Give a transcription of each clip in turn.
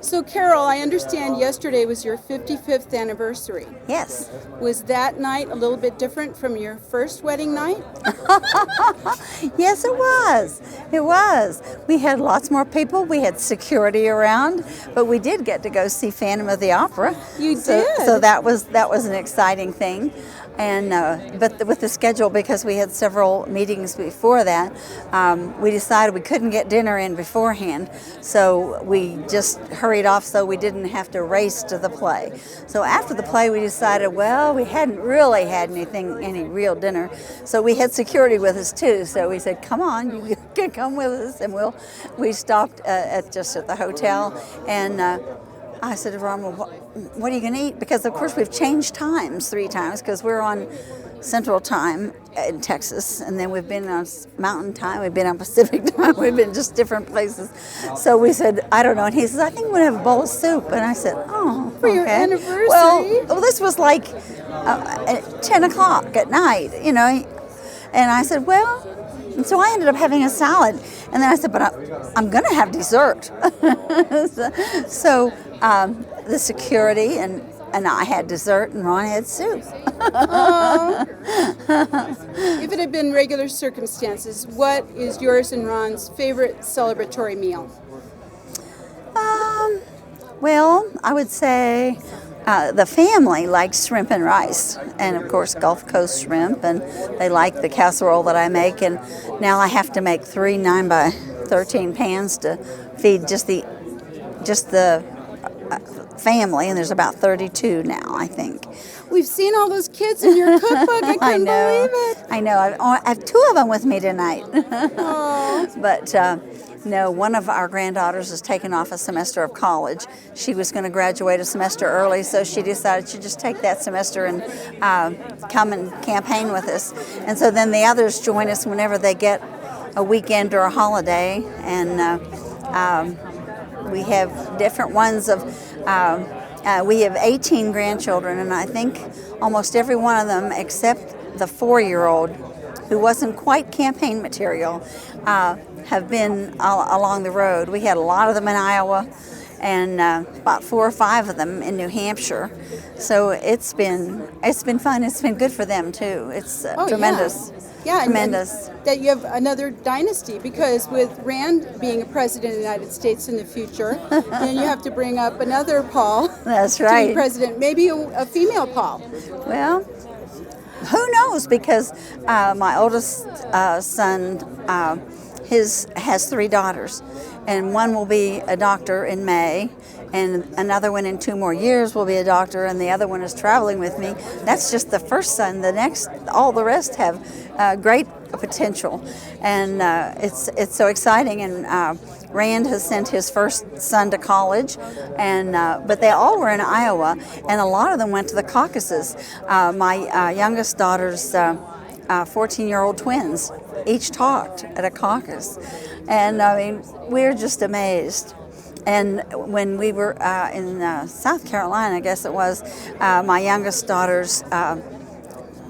So, Carol, I understand yesterday was your 55th anniversary. Yes. Was that night a little bit different from your first wedding night? Yes, it was. It was. We had lots more people. We had security around, but we did get to go see Phantom of the Opera. You So did? that was an exciting thing. And but with the schedule, because we had several meetings before that, we decided we couldn't get dinner in beforehand. So we just hurried off so we didn't have to race to the play. So after the play, we decided, well, we hadn't really had any real dinner. So we had security with us too. So we said, come on, you can come with us. And we stopped at the hotel. And I said to Ron, well, what are you going to eat? Because, of course, we've changed times 3 times because we're on Central Time in Texas, and then we've been on Mountain Time, we've been on Pacific Time, we've been just different places. So we said, I don't know. And he says, I think we're going to have a bowl of soup. And I said, oh, For your anniversary? Well, this was like at 10 o'clock at night, you know. And I said, well, and so I ended up having a salad. And then I said, but I'm going to have dessert. So the security and I had dessert and Ron had soup. If it had been regular circumstances, what is yours and Ron's favorite celebratory meal? Well, I would say the family likes shrimp and rice, and of course Gulf Coast shrimp, and they like the casserole that I make. And now I have to make 3 9 by 13 pans to feed just the family, and there's about 32 now, I think. We've seen all those kids in your cookbook. I couldn't believe it. I know. I have 2 of them with me tonight. Aww. But no, one of our granddaughters has taken off a semester of college. She was going to graduate a semester early, so she decided she'd just take that semester and come and campaign with us. And so then the others join us whenever they get a weekend or a holiday. And we have different ones of, we have 18 grandchildren, and I think almost every one of them except the 4-year-old, who wasn't quite campaign material, have been along the road. We had a lot of them in Iowa, and about 4 or 5 of them in New Hampshire. So it's been fun. It's been good for them too. It's tremendous. Yeah, tremendous. And that you have another dynasty, because with Rand being a president of the United States in the future, then you have to bring up another Paul. That's to right. be president, maybe a female Paul. Well, who knows? Because my oldest son, has 3 daughters, and one will be a doctor in May, and another one in 2 more years will be a doctor, and the other one is traveling with me. That's just the first son. All the rest have great potential, and it's so exciting. And Rand has sent his first son to college, and but they all were in Iowa, and a lot of them went to the Caucasus. My youngest daughter's 14-year-old twins each taught at a caucus, and I mean, we're just amazed. And when we were in South Carolina, I guess it was, my youngest daughter's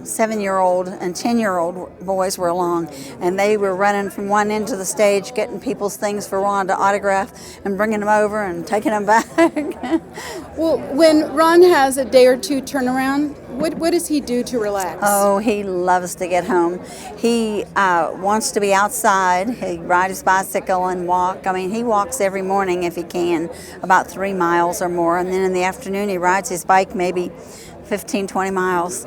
7-year-old and 10-year-old boys were along, and they were running from one end of the stage, getting people's things for Ron to autograph and bringing them over and taking them back. Well, when Ron has a day or 2 turnaround, what does he do to relax? Oh, he loves to get home. He wants to be outside. He rides his bicycle and walk. I mean, he walks every morning if he can, about 3 miles or more, and then in the afternoon he rides his bike maybe 15, 20 miles,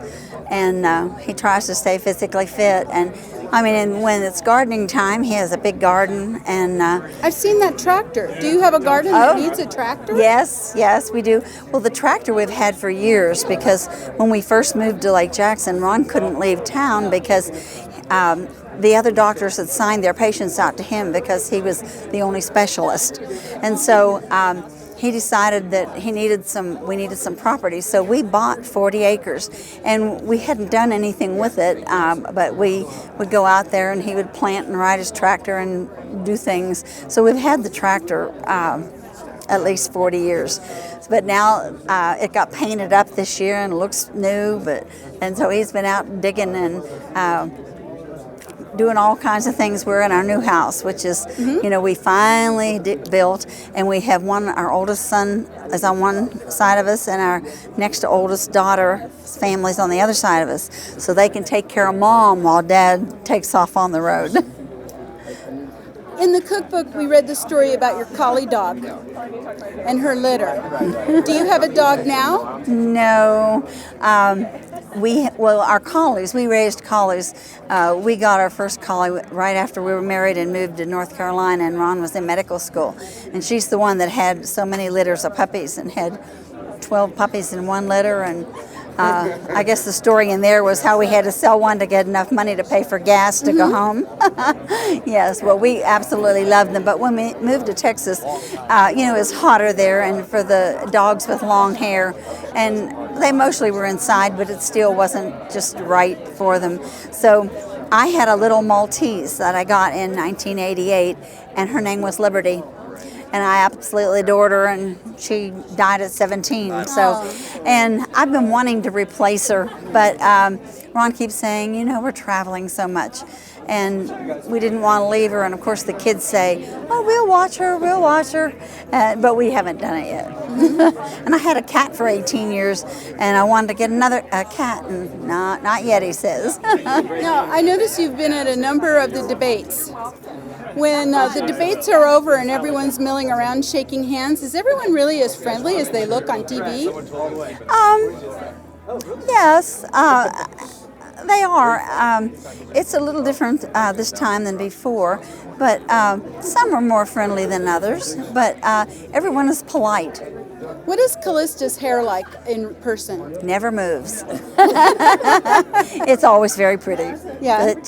and he tries to stay physically fit. And I mean, and when it's gardening time, he has a big garden. And I've seen that tractor. Do you have a garden that needs a tractor? Yes, we do. Well, the tractor we've had for years, because when we first moved to Lake Jackson, Ron couldn't leave town because the other doctors had signed their patients out to him because he was the only specialist. And so he decided that we needed some property, so we bought 40 acres, and we hadn't done anything with it, but we would go out there and he would plant and ride his tractor and do things. So we've had the tractor at least 40 years, but now it got painted up this year and looks new, and so he's been out digging and doing all kinds of things. We're in our new house, which is, we finally built, and we have our oldest son is on one side of us, and our next oldest daughter's family's on the other side of us, so they can take care of Mom while Dad takes off on the road. In the cookbook, we read the story about your collie dog and her litter. Do you have a dog now? No. Our collies, we raised collies. We got our first collie right after we were married and moved to North Carolina, and Ron was in medical school. And she's the one that had so many litters of puppies and had 12 puppies in one litter. And I guess the story in there was how we had to sell one to get enough money to pay for gas to go home. Yes, well, we absolutely loved them. But when we moved to Texas, it was hotter there, and for the dogs with long hair, and they mostly were inside, but it still wasn't just right for them. So I had a little Maltese that I got in 1988, and her name was Liberty. And I absolutely adored her, and she died at 17. So, and I've been wanting to replace her, but Ron keeps saying, we're traveling so much, and we didn't want to leave her. And of course, the kids say, "Oh, we'll watch her," but we haven't done it yet. And I had a cat for 18 years, and I wanted to get another cat, and not yet, he says. Now, I notice you've been at a number of the debates. When the debates are over and everyone's milling around shaking hands, is everyone really as friendly as they look on TV? Yes, they are. It's a little different this time than before, but some are more friendly than others, but everyone is polite. What is Callista's hair like in person? Never moves. It's always very pretty. Yeah. It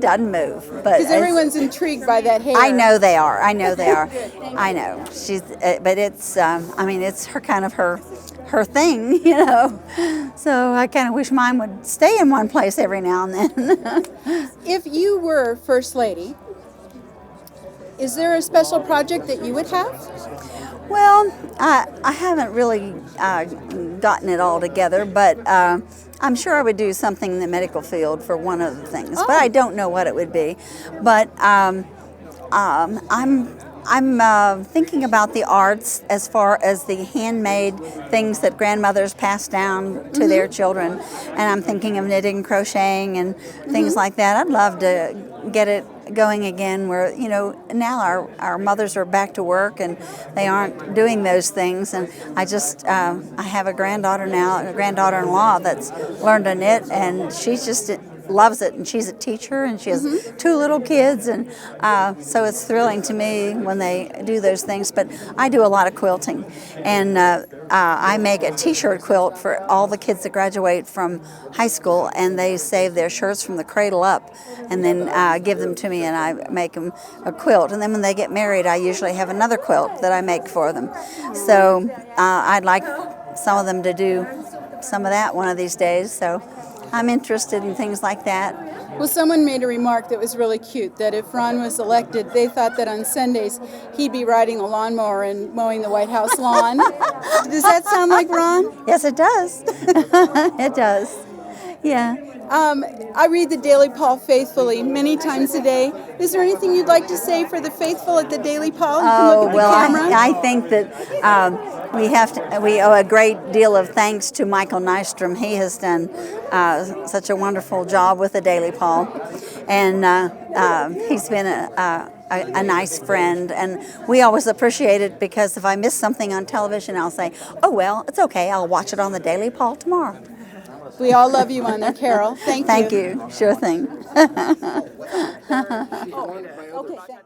doesn't move. Because everyone's intrigued by that hair. I know they are. I know. But it's, it's her kind of her thing, So I kind of wish mine would stay in one place every now and then. If you were First Lady, is there a special project that you would have? Well, I haven't really gotten it all together, but I'm sure I would do something in the medical field for one of the things, but I don't know what it would be. But I'm thinking about the arts as far as the handmade things that grandmothers pass down to their children, and I'm thinking of knitting and crocheting and things like that. I'd love to get it going again where, now our mothers are back to work and they aren't doing those things, and I have a granddaughter now, a granddaughter-in-law that's learned to knit, and she's just loves it, and she's a teacher, and she has 2 little kids, and so it's thrilling to me when they do those things. But I do a lot of quilting, and I make a t-shirt quilt for all the kids that graduate from high school, and they save their shirts from the cradle up and then give them to me, and I make them a quilt. And then when they get married, I usually have another quilt that I make for them. So I'd like some of them to do some of that one of these days, so I'm interested in things like that. Well, someone made a remark that was really cute, that if Ron was elected, they thought that on Sundays he'd be riding a lawnmower and mowing the White House lawn. Does that sound like Ron? Yes, it does. It does. Yeah. I read the Daily Paul faithfully many times a day. Is there anything you'd like to say for the faithful at the Daily Paul? You can look at the camera. I think that we owe a great deal of thanks to Michael Nystrom. He has done such a wonderful job with the Daily Paul, and he's been a nice friend, and we always appreciate it, because if I miss something on television, I'll say, "Oh well, it's okay. I'll watch it on the Daily Paul tomorrow." We all love you on there, Carol. Thank you. Thank you. Sure thing. Okay, thanks.